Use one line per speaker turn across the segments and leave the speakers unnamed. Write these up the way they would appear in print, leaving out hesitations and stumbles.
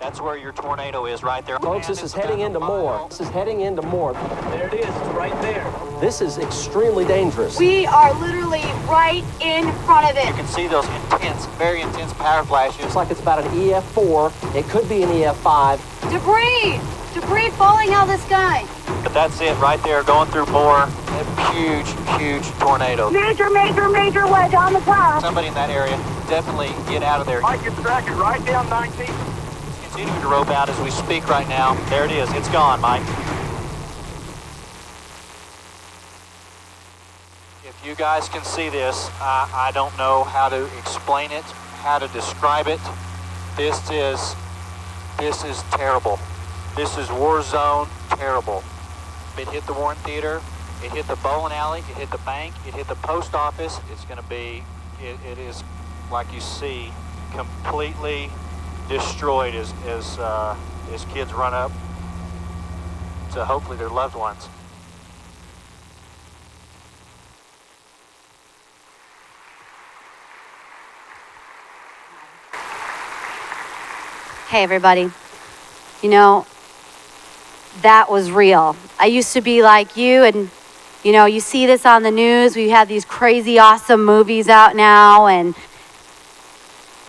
That's where your tornado is right there.
Folks, this is heading into more. This is heading into more.
There it is, it's right there.
This is extremely dangerous.
We are literally right in front of it.
You can see those intense, very intense power flashes.
Looks like it's about an EF4. It could be an EF5.
Debris! Debris falling out of the sky.
But that's it right there, going through more. A huge, huge tornado.
Major wedge on the top.
Somebody in that area, definitely get out of there.
Mike, it's tracking right down 19.
It's continuing to rope out as we speak right now. There it is, it's gone, Mike. If you guys can see this, I don't know how to explain it, how to describe it. This is terrible. This is war zone terrible. It hit the Warren Theater, it hit the bowling alley, it hit the bank, it hit the post office. It's going to be, it is, like you see, completely destroyed as kids run up to hopefully their loved ones.
Hey everybody, you know, that was real. I used to be like you, and you know, you see this on the news. We have these crazy awesome movies out now, and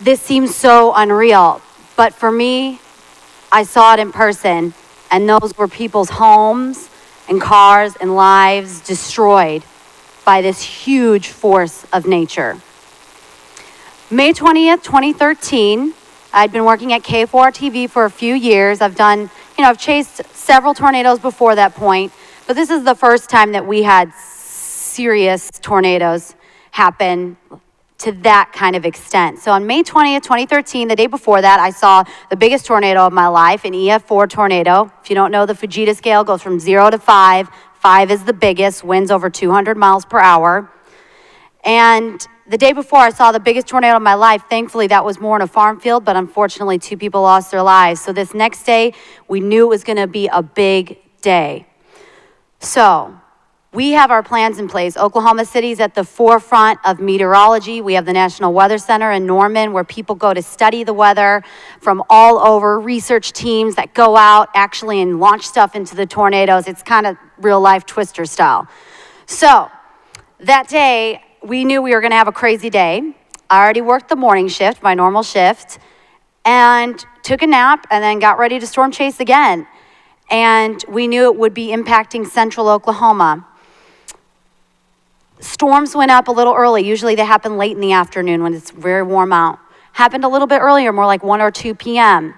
this seems so unreal. But for me, I saw it in person, and those were people's homes and cars and lives destroyed by this huge force of nature. May 20th, 2013, I'd been working at K4 TV for a few years. I've chased several tornadoes before that point, but this is the first time that we had serious tornadoes happen to that kind of extent. So on May 20th, 2013, the day before that, I saw the biggest tornado of my life, an EF4 tornado. If you don't know, the Fujita scale goes from 0 to 5. 5 is the biggest, winds over 200 miles per hour. And the day before I saw the biggest tornado of my life, thankfully that was more in a farm field, but unfortunately 2 people lost their lives. So this next day, we knew it was gonna be a big day. So we have our plans in place. Oklahoma City's at the forefront of meteorology. We have the National Weather Center in Norman where people go to study the weather from all over, research teams that go out actually and launch stuff into the tornadoes. It's kind of real life Twister style. So that day, we knew we were gonna have a crazy day. I already worked the morning shift, my normal shift, and took a nap and then got ready to storm chase again. And we knew it would be impacting central Oklahoma. Storms went up a little early. Usually they happen late in the afternoon when it's very warm out. Happened a little bit earlier, more like 1 or 2 p.m.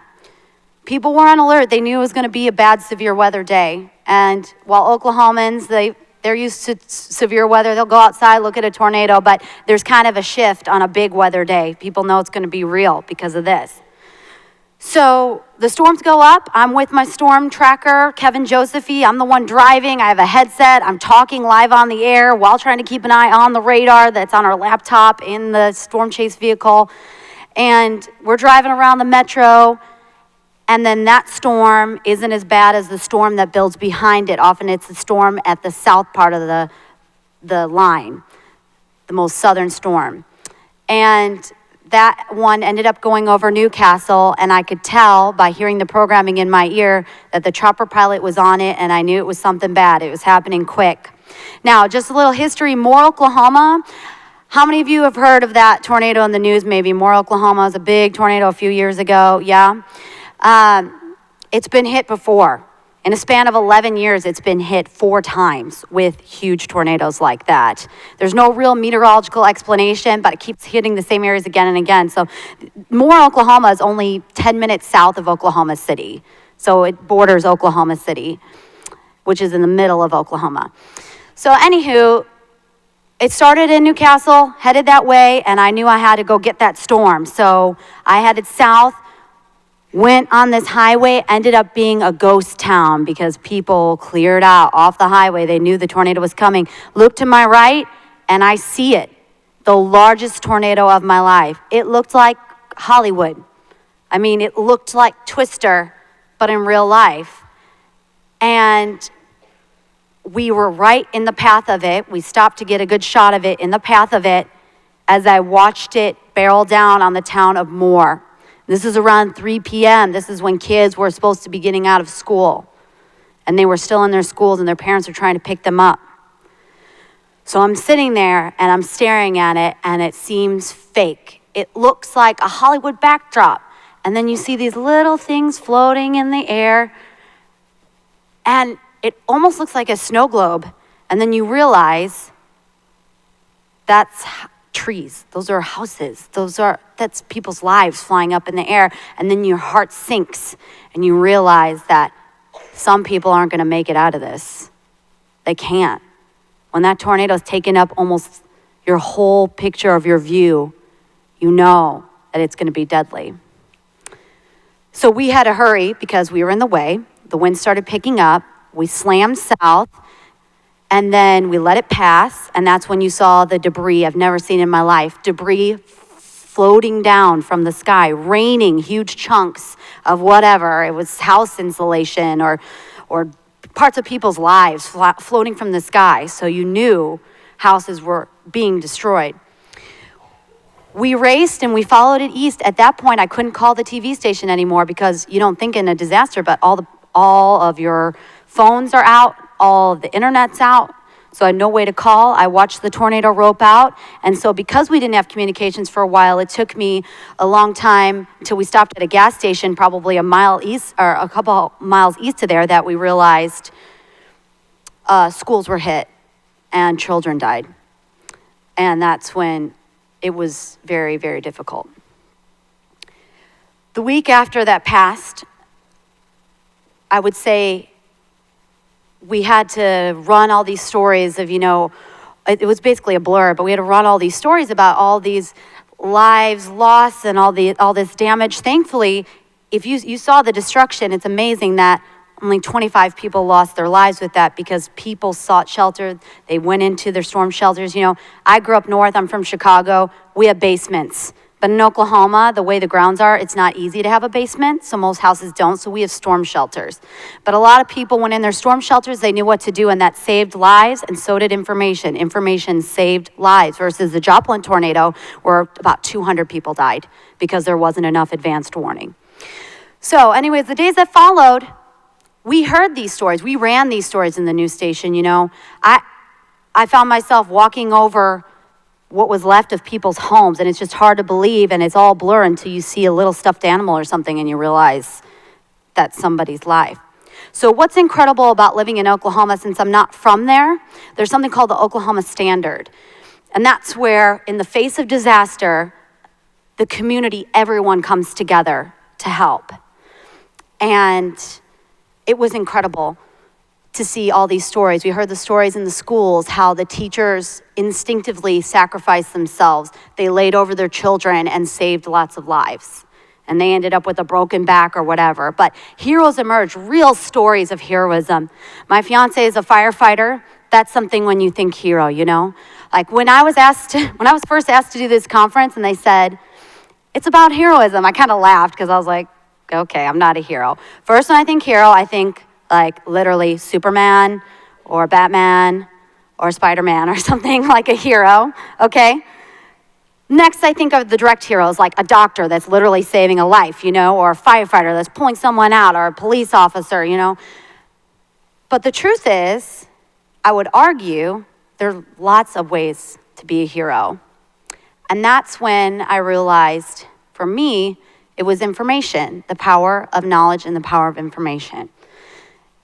People were on alert. They knew it was gonna be a bad, severe weather day. And while Oklahomans, they're used to severe weather. They'll go outside, look at a tornado, but there's kind of a shift on a big weather day. People know it's gonna be real because of this. So the storms go up. I'm with my storm tracker, Kevin Josephy. I'm the one driving. I have a headset. I'm talking live on the air while trying to keep an eye on the radar that's on our laptop in the storm chase vehicle. And we're driving around the metro. And then that storm isn't as bad as the storm that builds behind it. Often it's the storm at the south part of the line, the most southern storm. And that one ended up going over Newcastle, and I could tell by hearing the programming in my ear that the chopper pilot was on it, and I knew it was something bad. It was happening quick. Now, just a little history, Moore, Oklahoma. How many of you have heard of that tornado in the news maybe? Moore, Oklahoma was a big tornado a few years ago, yeah? It's been hit before. In a span of 11 years, it's been hit 4 times with huge tornadoes like that. There's no real meteorological explanation, but it keeps hitting the same areas again and again. So Moore, Oklahoma is only 10 minutes south of Oklahoma City. So it borders Oklahoma City, which is in the middle of Oklahoma. So anywho, it started in Newcastle, headed that way, and I knew I had to go get that storm. So I headed south, went on this highway, ended up being a ghost town because people cleared out off the highway. They knew the tornado was coming. Look to my right, and I see it. The largest tornado of my life. It looked like Hollywood. I mean, it looked like Twister, but in real life. And we were right in the path of it. We stopped to get a good shot of it in the path of it as I watched it barrel down on the town of Moore. This is around 3 p.m. This is when kids were supposed to be getting out of school. And they were still in their schools and their parents were trying to pick them up. So I'm sitting there and I'm staring at it and it seems fake. It looks like a Hollywood backdrop. And then you see these little things floating in the air. And it almost looks like a snow globe. And then you realize that's trees. Those are houses. That's people's lives flying up in the air. And then your heart sinks and you realize that some people aren't going to make it out of this. They can't. When that tornado's taken up almost your whole picture of your view, you know that it's going to be deadly. So we had to hurry because we were in the way. The wind started picking up. We slammed south, and then we let it pass, and that's when you saw the debris I've never seen in my life. Debris floating down from the sky, raining huge chunks of whatever. It was house insulation or parts of people's lives floating from the sky, so you knew houses were being destroyed. We raced and we followed it east. At that point, I couldn't call the TV station anymore because you don't think in a disaster, but all of your phones are out, all of the internet's out, so I had no way to call. I watched the tornado rope out, and so because we didn't have communications for a while, it took me a long time until we stopped at a gas station, probably a mile east or a couple miles east of there, that we realized schools were hit and children died. And that's when it was very, very difficult. The week after that passed, I would say we had to run all these stories of, it was basically a blur, but we had to run all these stories about all these lives lost and all this damage. Thankfully, if you saw the destruction, it's amazing that only 25 people lost their lives with that because people sought shelter. They went into their storm shelters. I grew up north. I'm from Chicago. We have basements. But in Oklahoma, the way the grounds are, it's not easy to have a basement, so most houses don't, so we have storm shelters. But a lot of people went in their storm shelters, they knew what to do, and that saved lives, and so did information. Information saved lives, versus the Joplin tornado, where about 200 people died because there wasn't enough advanced warning. So anyways, the days that followed, we heard these stories. We ran these stories in the news station, I found myself walking over what was left of people's homes, and it's just hard to believe, and it's all blur until you see a little stuffed animal or something and you realize that's somebody's life. So what's incredible about living in Oklahoma, since I'm not from there, there's something called the Oklahoma Standard. And that's where, in the face of disaster, the community, everyone comes together to help. And it was incredible to see all these stories. We heard the stories in the schools, how the teachers instinctively sacrificed themselves. They laid over their children and saved lots of lives. And they ended up with a broken back or whatever. But heroes emerge, real stories of heroism. My fiance is a firefighter. That's something when you think hero, Like when I was first asked to do this conference and they said, it's about heroism, I kind of laughed because I was like, okay, I'm not a hero. First, when I think hero, I think like literally Superman or Batman or Spider-Man or something, like a hero, okay? Next, I think of the direct heroes, like a doctor that's literally saving a life, or a firefighter that's pulling someone out, or a police officer, But the truth is, I would argue, there are lots of ways to be a hero. And that's when I realized, for me, it was information, the power of knowledge and the power of information.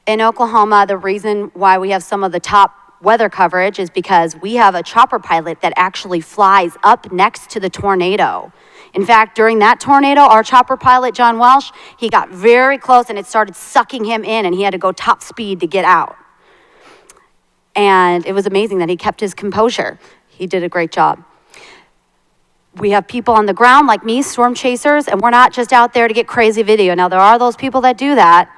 In Oklahoma, the reason why we have some of the top weather coverage is because we have a chopper pilot that actually flies up next to the tornado. In fact, during that tornado, our chopper pilot, John Welsh, he got very close and it started sucking him in and he had to go top speed to get out. And it was amazing that he kept his composure. He did a great job. We have people on the ground like me, storm chasers, and we're not just out there to get crazy video. Now, there are those people that do that,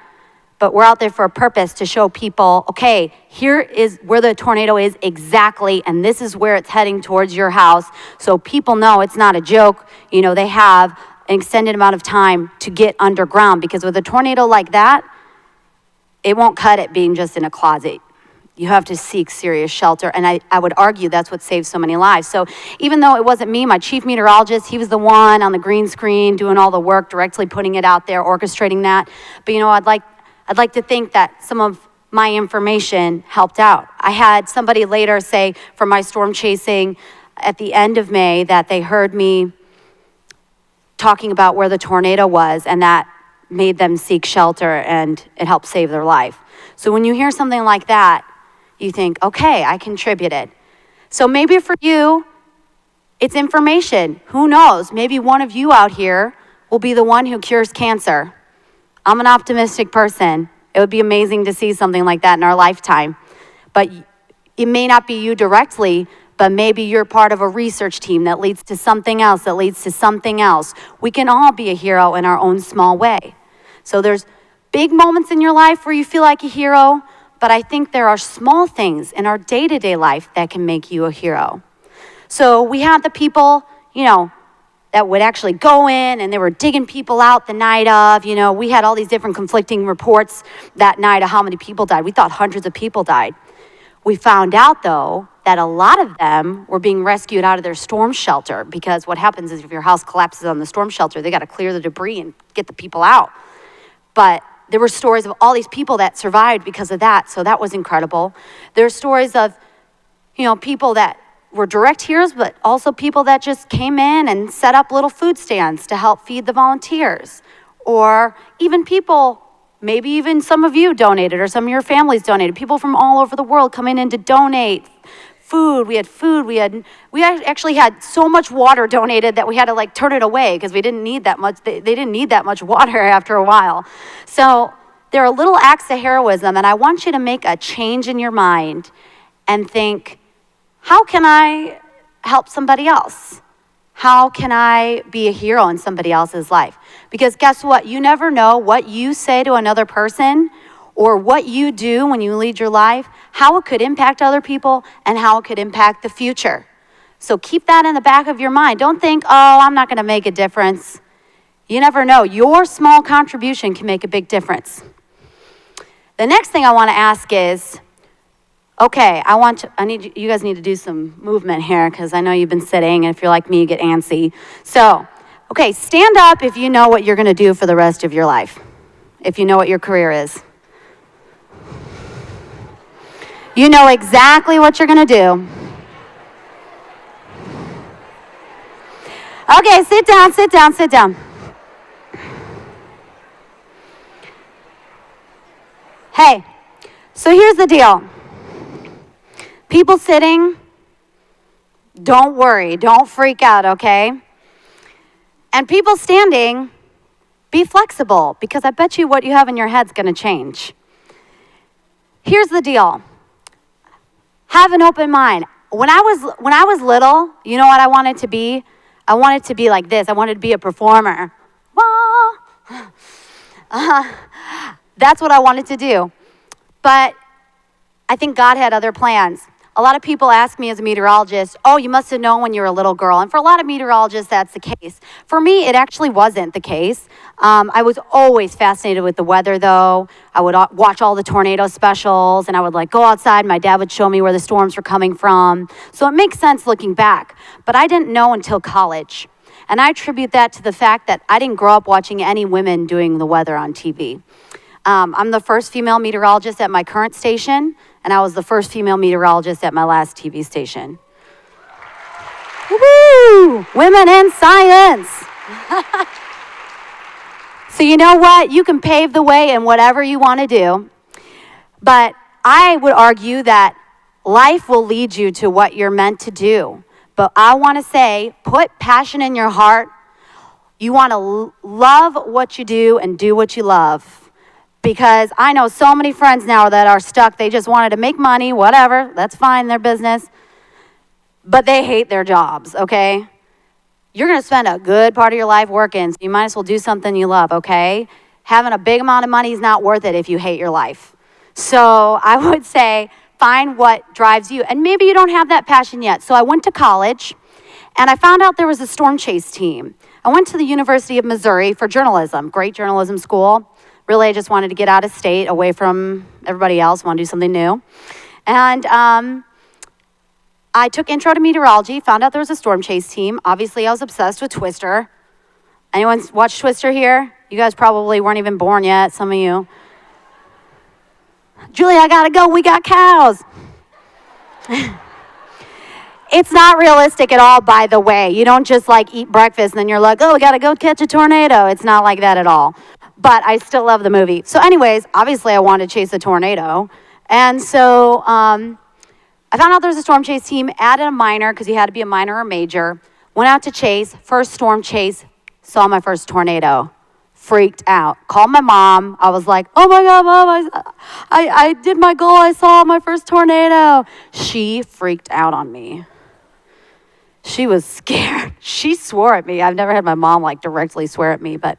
but we're out there for a purpose to show people, okay, here is where the tornado is exactly, and this is where it's heading towards your house, so people know it's not a joke. They have an extended amount of time to get underground, because with a tornado like that, it won't cut it being just in a closet. You have to seek serious shelter, and I would argue that's what saves so many lives. So even though it wasn't me, my chief meteorologist, he was the one on the green screen doing all the work, directly putting it out there, orchestrating that. But I'd like to think that some of my information helped out. I had somebody later say from my storm chasing at the end of May that they heard me talking about where the tornado was, and that made them seek shelter, and it helped save their life. So when you hear something like that, you think, okay, I contributed. So maybe for you, it's information. Who knows? Maybe one of you out here will be the one who cures cancer. I'm an optimistic person. It would be amazing to see something like that in our lifetime. But it may not be you directly, but maybe you're part of a research team that leads to something else, that leads to something else. We can all be a hero in our own small way. So there's big moments in your life where you feel like a hero, but I think there are small things in our day-to-day life that can make you a hero. So we had the people, that would actually go in and they were digging people out the night of, we had all these different conflicting reports that night of how many people died. We thought hundreds of people died. We found out, though, that a lot of them were being rescued out of their storm shelter, because what happens is if your house collapses on the storm shelter, they got to clear the debris and get the people out. But there were stories of all these people that survived because of that, so that was incredible. There's stories of, people that were direct heroes, but also people that just came in and set up little food stands to help feed the volunteers. Or even people, maybe even some of you donated, or some of your families donated. People from all over the world coming in to donate food. We actually had so much water donated that we had to turn it away because we didn't need that much. They didn't need that much water after a while. So there are little acts of heroism, and I want you to make a change in your mind and think, how can I help somebody else? How can I be a hero in somebody else's life? Because guess what? You never know what you say to another person or what you do when you lead your life, how it could impact other people and how it could impact the future. So keep that in the back of your mind. Don't think, I'm not going to make a difference. You never know. Your small contribution can make a big difference. The next thing I want to ask is, okay, you guys need to do some movement here because I know you've been sitting, and if you're like me, you get antsy. So, okay, stand up if you know what you're going to do for the rest of your life, if you know what your career is. You know exactly what you're going to do. Okay, sit down. Hey, so here's the deal. People sitting, don't worry, don't freak out, okay? And people standing, be flexible, because I bet you what you have in your head's going to change. Here's the deal. Have an open mind. When I was little, you know what I wanted to be? I wanted to be like this. I wanted to be a performer. That's what I wanted to do. But I think God had other plans. A lot of people ask me as a meteorologist, you must have known when you were a little girl. And for a lot of meteorologists, that's the case. For me, it actually wasn't the case. I was always fascinated with the weather, though. I would watch all the tornado specials, and I would go outside. My dad would show me where the storms were coming from. So it makes sense looking back. But I didn't know until college. And I attribute that to the fact that I didn't grow up watching any women doing the weather on TV. I'm the first female meteorologist at my current station, and I was the first female meteorologist at my last TV station. Woo! Women in science! So you know what? You can pave the way in whatever you want to do, but I would argue that life will lead you to what you're meant to do. But I want to say, put passion in your heart. You want to love what you do and do what you love. Because I know so many friends now that are stuck. They just wanted to make money, whatever. That's fine, their business. But they hate their jobs, okay? You're going to spend a good part of your life working, so you might as well do something you love, okay? Having a big amount of money is not worth it if you hate your life. So I would say find what drives you. And maybe you don't have that passion yet. So I went to college, and I found out there was a storm chase team. I went to the University of Missouri for journalism, great journalism school. Really, I just wanted to get out of state, away from everybody else, want to do something new. And I took intro to meteorology, found out there was a storm chase team. Obviously, I was obsessed with Twister. Anyone watch Twister here? You guys probably weren't even born yet, some of you. Julie, I gotta go, we got cows. It's not realistic at all, by the way. You don't just like eat breakfast and then you're like, oh, we gotta go catch a tornado. It's not like that at all. But I still love the movie. So anyways, obviously I wanted to chase a tornado. And so I found out there was a storm chase team, added a minor, because you had to be a minor or major. Went out to chase, first storm chase, saw my first tornado. Freaked out. Called my mom. I was like, oh my God, Mom, I did my goal. I saw my first tornado. She freaked out on me. She was scared. She swore at me. I've never had my mom like directly swear at me, but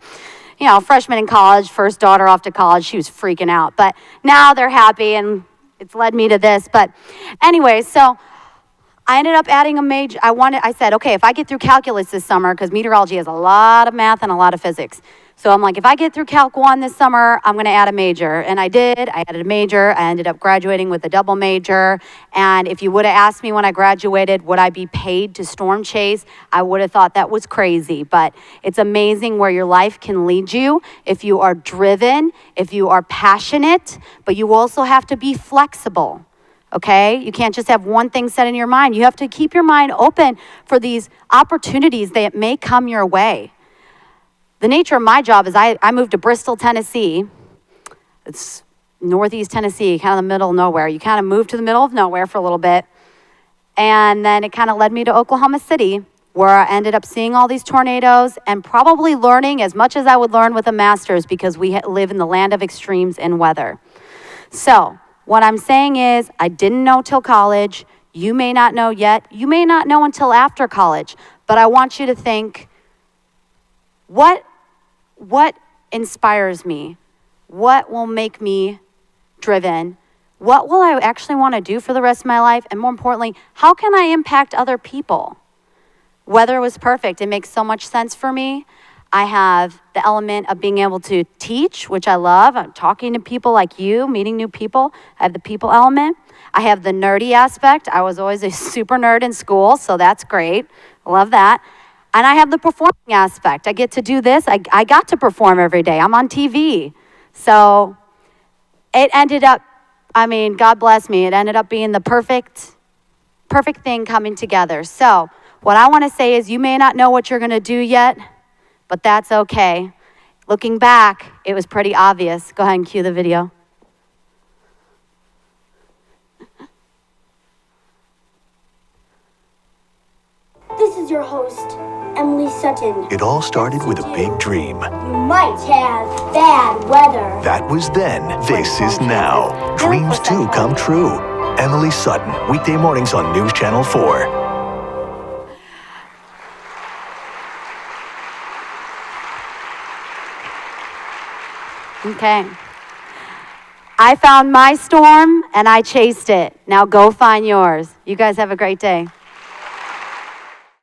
you know, freshman in college, first daughter off to college, she was freaking out. But now they're happy and it's led me to this. But anyway, so I ended up adding a major. I said, okay, if I get through calculus this summer, because meteorology has a lot of math and a lot of physics. So I'm like, if I get through Calc 1 this summer, I'm going to add a major. And I did. I added a major. I ended up graduating with a double major. And if you would have asked me when I graduated, would I be paid to storm chase, I would have thought that was crazy. But it's amazing where your life can lead you if you are driven, if you are passionate, but you also have to be flexible. Okay? You can't just have one thing set in your mind. You have to keep your mind open for these opportunities that may come your way. The nature of my job is I moved to Bristol, Tennessee. It's northeast Tennessee, kind of the middle of nowhere. You kind of move to the middle of nowhere for a little bit. And then it kind of led me to Oklahoma City, where I ended up seeing all these tornadoes and probably learning as much as I would learn with a master's, because we live in the land of extremes in weather. So what I'm saying is I didn't know till college. You may not know yet. You may not know until after college. But I want you to think, what inspires me? What will make me driven? What will I actually want to do for the rest of my life? And more importantly, how can I impact other people? Weather was perfect. It makes so much sense for me. I have the element of being able to teach, which I love. I'm talking to people like you, meeting new people. I have the people element. I have the nerdy aspect. I was always a super nerd in school, so that's great. I love that. And I have the performing aspect. I get to do this. I got to perform every day. I'm on TV. So it ended up, God bless me, it ended up being the perfect thing coming together. So what I want to say is you may not know what you're going to do yet, but that's okay. Looking back, it was pretty obvious. Go ahead and cue the video.
This is your host, Emily Sutton.
It all started with a big dream.
You might have bad weather.
That was then. This is now. Dreams do come true. Emily Sutton, weekday mornings on News Channel 4.
Okay. I found my storm and I chased it. Now go find yours. You guys have a great day.